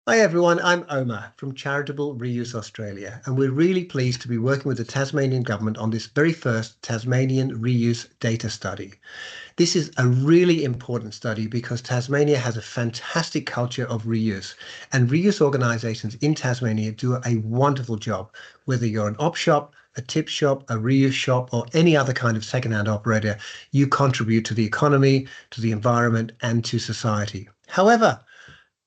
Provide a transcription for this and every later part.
Hi everyone, I'm Omar from Charitable Reuse Australia, and we're really pleased to be working with the Tasmanian Government on this very first Tasmanian Reuse Data Study. This is a really important study because Tasmania has a fantastic culture of reuse, and reuse organisations in Tasmania do a wonderful job. Whether you're an op shop, a tip shop, a reuse shop, or any other kind of second-hand operator, you contribute to the economy, to the environment, and to society. However,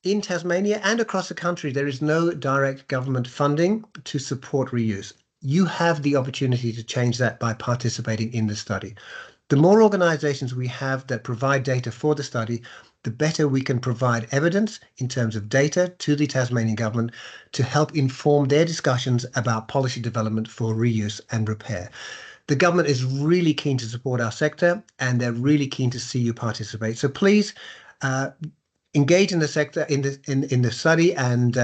in Tasmania and across the country, there is no direct government funding to support reuse. You have the opportunity to change that by participating in the study. The more organisations we have that provide data for the study, the better we can provide evidence in terms of data to the Tasmanian Government to help inform their discussions about policy development for reuse and repair. The government is really keen to support our sector and they're really keen to see you participate. So please uh, engage in the sector in the study and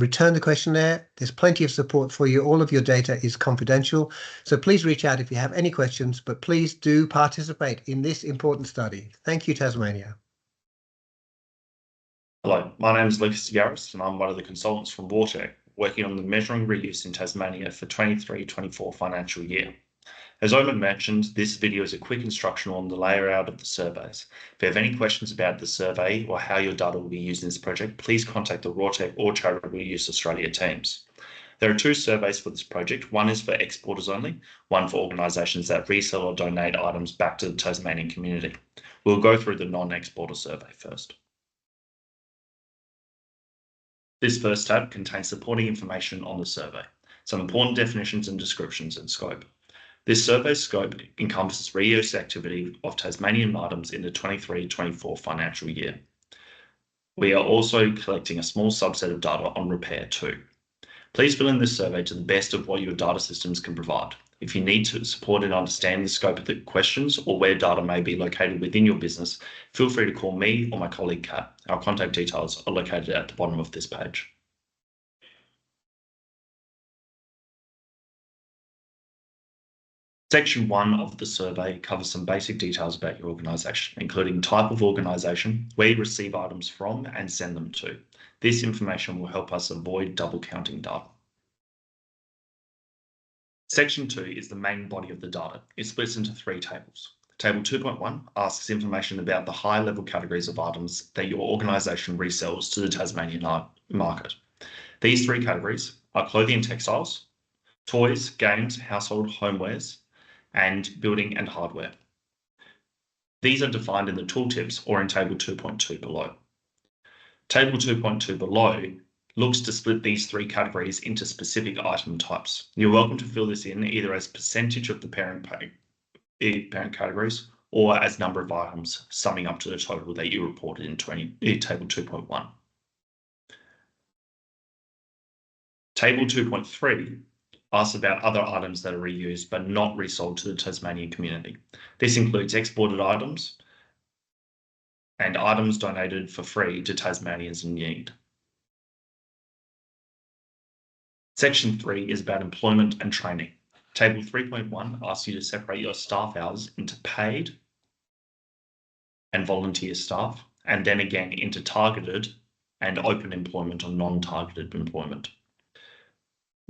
return the questionnaire. There's plenty of support for you. All of your data is confidential, so please reach out if you have any questions. But please do participate in this important study. Thank you, Tasmania. Hello, my name is Lucas Garris and I'm one of the consultants from Rawtec, working on the measuring reuse in Tasmania for 23-24 financial year. As Omen mentioned, this video is a quick instructional on the layout of the surveys. If you have any questions about the survey or how your data will be used in this project, please contact the Rawtec or Chartiable Reuse Australia teams. There are two surveys for this project. One is for exporters only, one for organisations that resell or donate items back to the Tasmanian community. We'll go through the non-exporter survey first. This first tab contains supporting information on the survey, some important definitions and descriptions and scope. This survey's scope encompasses reuse activity of Tasmanian items in the 23-24 financial year. We are also collecting a small subset of data on repair too. Please fill in this survey to the best of what your data systems can provide. If you need to support and understand the scope of the questions or where data may be located within your business, feel free to call me or my colleague Kat. Our contact details are located at the bottom of this page. Section 1 of the survey covers some basic details about your organisation, including type of organisation, where you receive items from and send them to. This information will help us avoid double counting data. Section 2 is the main body of the data. It splits into three tables. Table 2.1 asks information about the high-level categories of items that your organisation resells to the Tasmanian market. These three categories are clothing and textiles, toys, games, household homewares, and building and hardware. These are defined in the tooltips or in Table 2.2 below. Table 2.2 below looks to split these three categories into specific item types. You're welcome to fill this in either as percentage of the parent categories or as number of items, summing up to the total that you reported in Table 2.1. Table 2.3 asks about other items that are reused but not resold to the Tasmanian community. This includes exported items and items donated for free to Tasmanians in need. Section 3 is about employment and training. Table 3.1 asks you to separate your staff hours into paid and volunteer staff, and then again into targeted and open employment or non-targeted employment.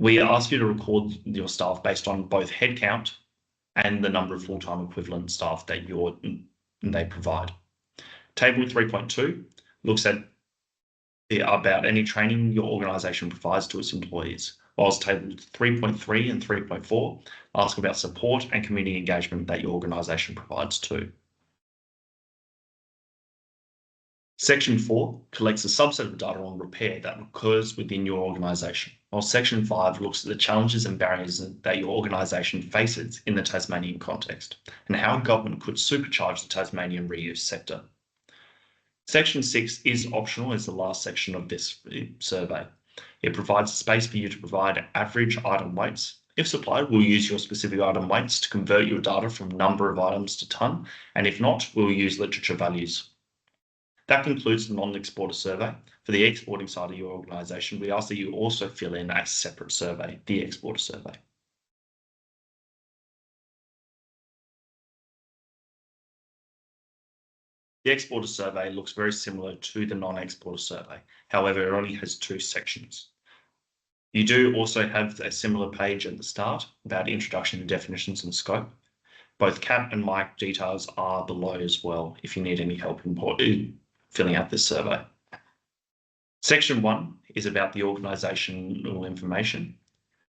We ask you to record your staff based on both headcount and the number of full-time equivalent staff that they provide. Table 3.2 looks at about any training your organisation provides to its employees, whilst Table 3.3 and 3.4 ask about support and community engagement that your organisation provides too. Section 4 collects a subset of data on repair that occurs within your organisation, while Section 5 looks at the challenges and barriers that your organisation faces in the Tasmanian context and how government could supercharge the Tasmanian reuse sector. Section 6 is optional as the last section of this survey. It provides a space for you to provide average item weights. If supplied, we'll use your specific item weights to convert your data from number of items to tonne, and if not, we'll use literature values. That concludes the non-exporter survey. For the exporting side of your organisation, we ask that you also fill in a separate survey, the exporter survey. The exporter survey looks very similar to the non-exporter survey. However, it only has 2 sections. You do also have a similar page at the start about introduction to definitions and scope. Both Kat and Mike details are below as well if you need any help in filling out this survey. Section 1 is about the organisational information.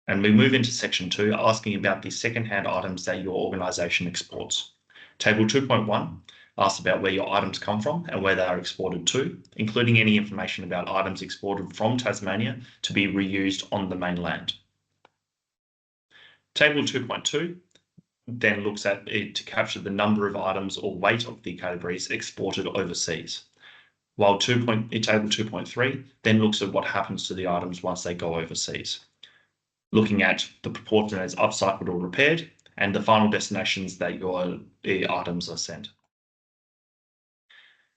And we move into section 2, asking about the second-hand items that your organisation exports. Table 2.1 asks about where your items come from and where they are exported to, including any information about items exported from Tasmania to be reused on the mainland. Table 2.2 then looks at it to capture the number of items or weight of the categories exported overseas. While table 2.3 then looks at what happens to the items once they go overseas, looking at the proportion as upcycled or repaired and the final destinations that your items are sent.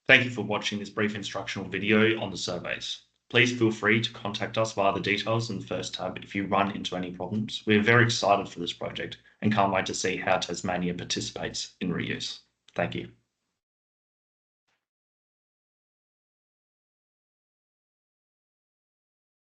Thank you for watching this brief instructional video on the surveys. Please feel free to contact us via the details in the first tab if you run into any problems. We are very excited for this project and can't wait to see how Tasmania participates in reuse. Thank you.